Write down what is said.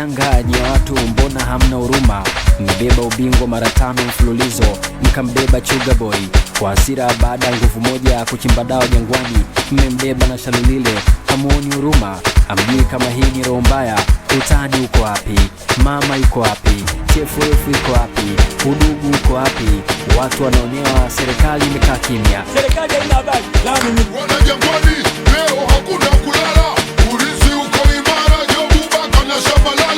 Yanga ni watu, mbona hamna huruma? Mmebeba ubingwa mara 5 mfululizo, mkambeba Chuga Boy kwa hasira baada ya nguvu moja kuchimba dawa Jangwani. Mmembeba na Shalulile, hamuoni huruma? Amjui kama hii ni roho mbaya? Utani uko wapi? Mama yuko wapi? TFF yuko wapi? Udugu uko wapi? Watu wanaonewa, serikali imekaa kimya. Serikali haina habari. Wana Jangwani leo hakuna kulala, polisi uko imara, Jobu baka na shamba.